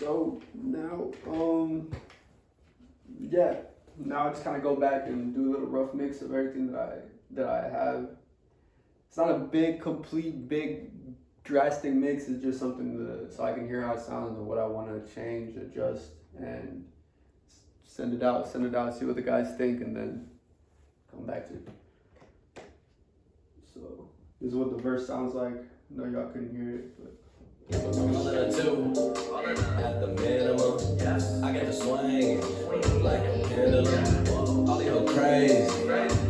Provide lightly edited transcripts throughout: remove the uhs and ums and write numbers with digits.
So now, yeah, now I just kind of go back and do a little rough mix of everything that I have. It's not a big, complete, big, drastic mix. It's just something so I can hear how it sounds and what I want to change, adjust, and send it out, see what the guys think, and then come back to it. So this is what the verse sounds like. I know y'all couldn't hear it, but. All in a two, at the minimum. Yes, I get the swing like a pendulum. All these hoes crazy,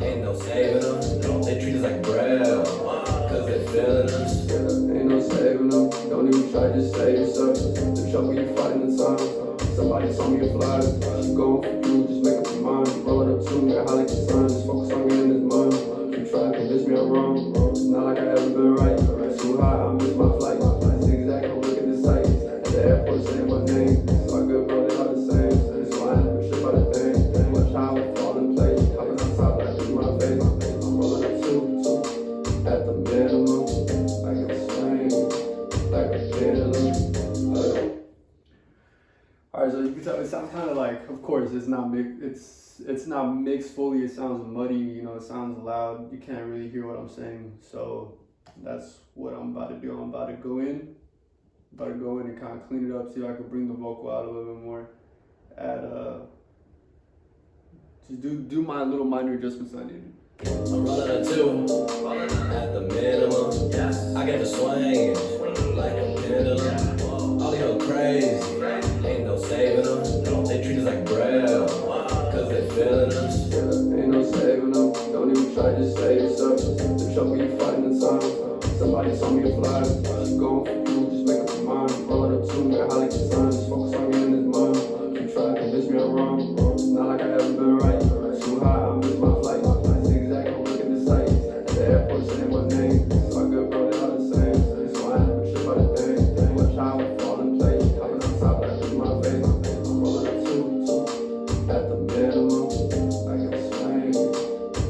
ain't no saving them. They treat us like bread, cause they feeling us. Ain't no saving them. Don't even try, just save yourself. The trouble you fighting in silence. Somebody saw me a fly. She going for you, just make up your mind. Roll it up to me, high like the sun. Just focus on me in this mind. You try to convince me I'm wrong. Not like I ever been right. Too high, I miss my flight. Zigzag, I'm looking at sight. At the airport saying my name. So I good, bro, they all the same. So I ain't never shit about a thing. Watch how I fall in place. Hopping on top like in my face. I'm rolling a two at the minimum. Like a swing, like a pendulum. Alright, so you can tell it sounds kind of like, of course, it's not mixed. It's not mixed fully. It sounds muddy. You know, it sounds loud. You can't really hear what I'm saying. So that's what I'm about to do. I'm about to go in and kind of clean it up, see if I can bring the vocal out a little bit more. Just do my little minor adjustments I need. I'm rolling a two, at the minimum. Yes, I get the swing like a pendulum. All these hoes crazy, ain't no saving them. They treat us like bread, cause they feeling us. Ain't no saving them. Don't even try, just save yourself. The trouble you fighting in silence. Somebody saw me a fly. She going for you, just make up your mind. Roll it up to me, high like the sun. Just focus on me in this mind. You try to convince me I'm wrong. Not like I ever been right. Too high, I miss my flight. Zigzag, I'm looking at sight. At the airport saying my name. So I good, bro, they all the same. So I ain't never shit about a thing. Watch how I fall in place. Hopping on top like in my face. I'm rolling a two at the minimum. Like a swing,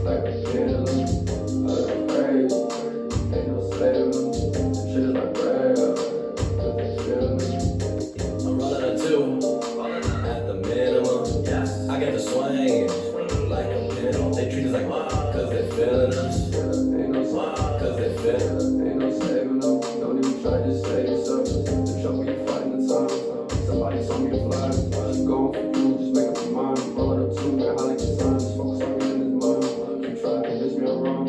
like a pendulum. Crazy. Ain't no saving them. Shit is like bread, cause they feeling me. I'm rolling a two, at the minimum. Yes, I get the swing like a pendulum. They treat us like cause they feeling us. Ain't no Cause they feeling. Ain't no saving them. Don't even try, just save yourself. The trouble you fighting in silence. Somebody saw me a fly. She going for you, just make up your mind. Roll it up to me, high like the sun. Just focus on me in this mind. You try to convince me I'm wrong.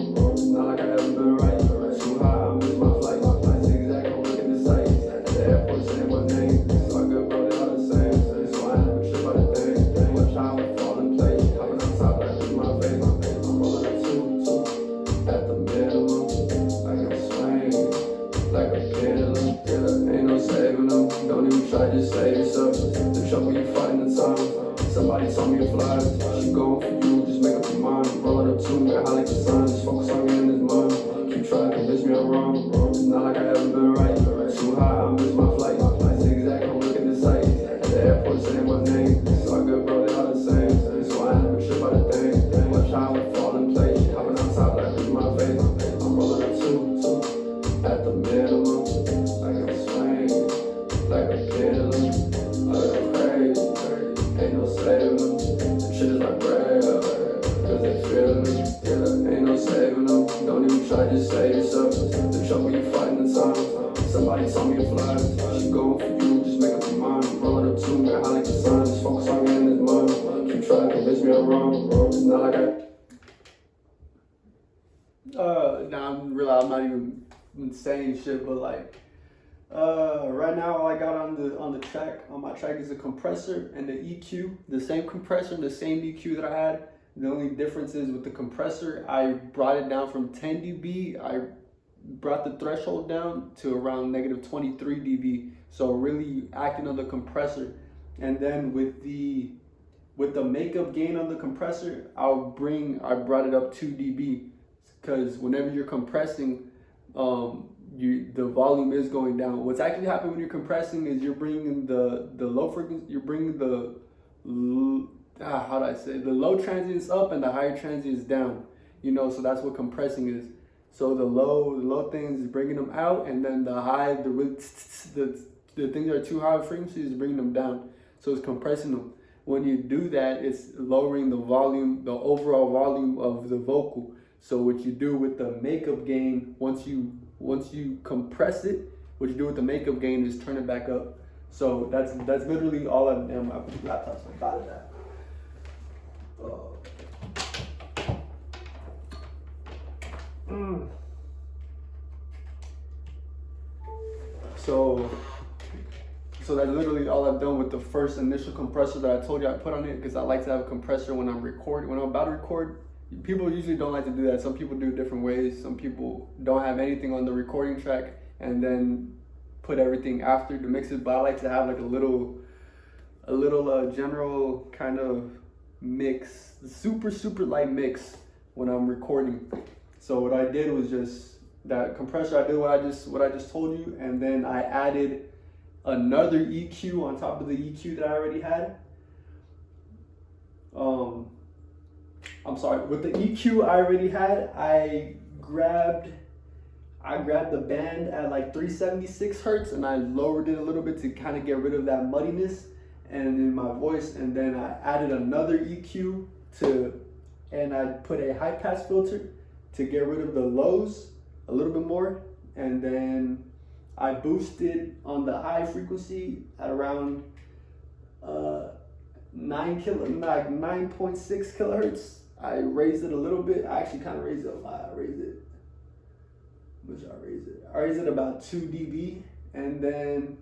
Not like I ever been right. Too high, I miss my flight. Zigzag, I'm looking at sight. At the airport saying my name. So I good, bro, they all the same. So I ain't never shit about a thing. Watch how I fall in place. Hopping on top like in my face. I'm rolling a two at the minimum. Like a swing, like a pendulum. Ain't no saving them. Don't even try, just save yourself. The trouble you fighting in silence. Somebody saw me a fly. She going for you, just make up your mind. Roll it up to me, high like the sun. Just focus on me in this mind. Keep trying to convince me I'm wrong. Not like I ever been right. Too high, I miss my flight. Zigzag, I'm looking at sight. At the airport saying my name. So I good, bro, they all the same. So I ain't never shit about a thing. Watch how I fall in place. Hopping on top like in my face. I'm rolling a two at the minimum. Like a swing, like a pendulum. Crazy, ain't no saving them. Shit is like bread, cause they feeling me. Ain't no saving them. Don't even try, just save yourself. The trouble you fighting in silence. Somebody saw me a fly. She going for you, just make up your mind. Roll it up to me, high like the sun. Just focus on me in this mind. Keep trying to convince me I'm wrong. It's not like I'm not even saying shit, but like, right now all I got on the track, on my track is a compressor and the EQ, the same compressor and the same EQ that I had. The only difference is with the compressor, I brought it down from 10 dB. I brought the threshold down to around negative 23 dB. So really acting on the compressor. And then with the makeup gain on the compressor, I brought it up 2 dB. Because whenever you're compressing, the volume is going down. What's actually happening when you're compressing is you're bringing the low frequency, you're bringing the low transients up and the higher transients down. You know, so that's what compressing is. So the low things is bringing them out, and then the high, the the things that are too high frequency is bringing them down. So it's compressing them. When you do that, it's lowering the volume, the overall volume of the vocal. So what you do with the makeup gain, once you compress it, what you do with the makeup gain is turn it back up. So that's literally all I've done. My laptop's on top of that. So that's literally all I've done with the first initial compressor that I told you I put on it, because I like to have a compressor when I'm recording. When I'm about to record, people usually don't like to do that. Some people do it different ways. Some people don't have anything on the recording track and then put everything after to mix it. But I like to have like a little general kind of mix, super light mix when I'm recording. So what I did was just that compressor. I did what I just told you, and then I added another EQ on top of the EQ that I already had. I'm sorry, with the EQ I already had, I grabbed the band at like 376 hertz and I lowered it a little bit to kind of get rid of that muddiness and in my voice, and then I added another EQ and I put a high pass filter to get rid of the lows a little bit more, and then I boosted on the high frequency at around 9.6 kilohertz. I raised it a little bit. I actually kind of raised it a lot. I raised it about 2 dB. And then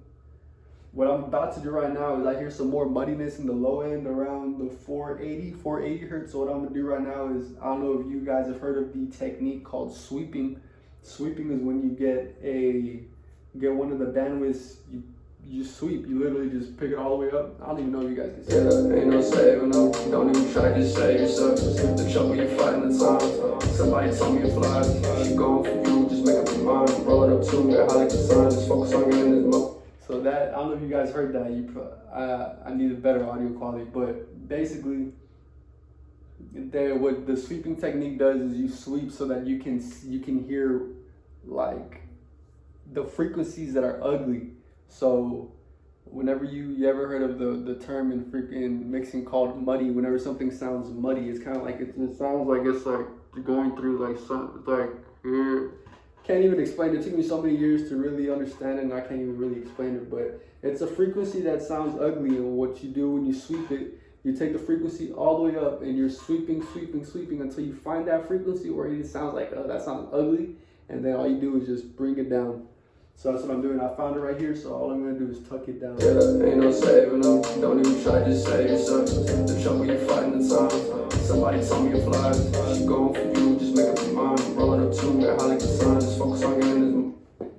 what I'm about to do right now is I hear some more muddiness in the low end around the 480 hertz. So what I'm gonna do right now is, I don't know if you guys have heard of the technique called sweeping. Sweeping is when you get one of the bandwidths, you sweep, you literally just pick it all the way up. I don't even know if you guys can see that. Ain't no saving them, don't even try to save yourself. The trouble you fighting the time. Somebody told me to fly, she going for you, just make up your mind. Roll it up to me, high like the sun, just focus on getting this money. So that, I don't know if you guys heard that. I need a better audio quality, but basically, what the sweeping technique does is you sweep so that you can hear like the frequencies that are ugly. So whenever you ever heard of the term in freaking mixing called muddy, whenever something sounds muddy, it's kind of like it sounds like it's like going through like some can't even explain it. It took me so many years to really understand it, and I can't even really explain it, but it's a frequency that sounds ugly. And what you do when you sweep it, you take the frequency all the way up and you're sweeping until you find that frequency where it sounds like, oh, that sounds ugly, and then all you do is just bring it down. So that's what I'm doing. I found it right here, so all I'm gonna do is tuck it down. Yeah, ain't no saving them, don't even try to save yourself. The trouble you fighting the time. Somebody told me to fly, she going for you, just make up your mind. Roll it up to me, high like the sun, just focus on getting this.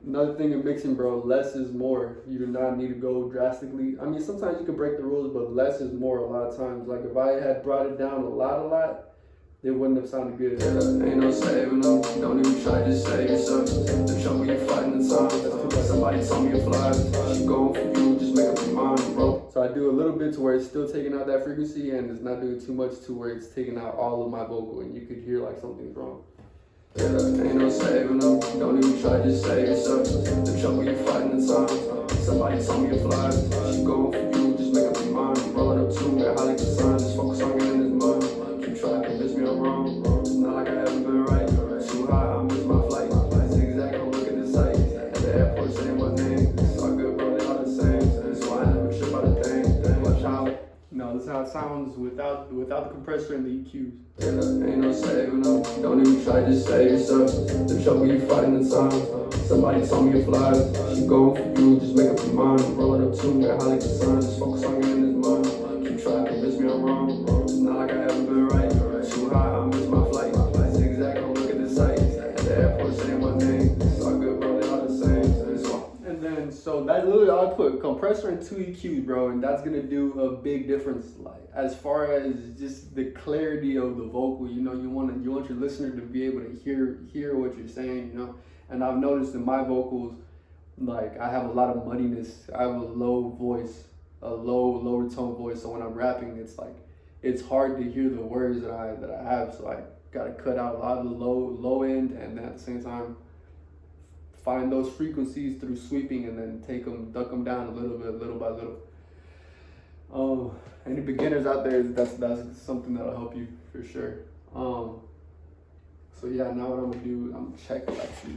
Another thing in mixing, bro, less is more. You do not need to go drastically. I mean, sometimes you can break the rules, but less is more a lot of times. Like if I had brought it down a lot, it wouldn't have sounded good. Yeah, ain't no saving them, don't even try to save yourself. The trouble you fighting the time. Somebody told me to fly, she going for you, just make up your mind, bro. So I do a little bit to where it's still taking out that frequency, and it's not doing too much to where it's taking out all of my vocal, and you could hear like something's wrong. Yeah, ain't no saving them, don't even try to save yourself. The trouble you fighting the time. Somebody told me to fly, she going for you, just make up your mind. Roll it up to me, high like the sun, just focus on getting this money. Keep trying to convince me I'm wrong. It's not like I haven't been right. Too high, I miss my flight. Zigzag, I'm looking at the sight. At the airport saying my name. It's all good, bro, they all the same. That's why I never trip out of thing. Watch how. No, this is how it sounds without the compressor and the EQs. Yeah, ain't no saving them, don't even try to save yourself. The trouble you fighting the time. Somebody told me to fly, she going for you, just make up your mind. Roll it up to me, high like the sun, just focus on getting this money. Keep trying to convince me I'm wrong. It's not like I haven't been right. Too high, I miss my flight. Zigzag, I'm looking at the sight. At the airport saying my name. It's all good, bro, they all the same. And then, so that literally, I put compressor and 2 EQs, bro, and that's gonna do a big difference. Like as far as just the clarity of the vocal, you know, you want your listener to be able to hear what you're saying, you know. And I've noticed in my vocals, like I have a lot of muddiness. I have a low voice, lower tone voice. So when I'm rapping, it's like it's hard to hear the words that I have. So I gotta cut out a lot of the low end, and at the same time find those frequencies through sweeping and then duck them down a little bit, little by little. Any beginners out there, that's something that'll help you for sure. So yeah, now what I'm gonna do, I'm gonna check actually.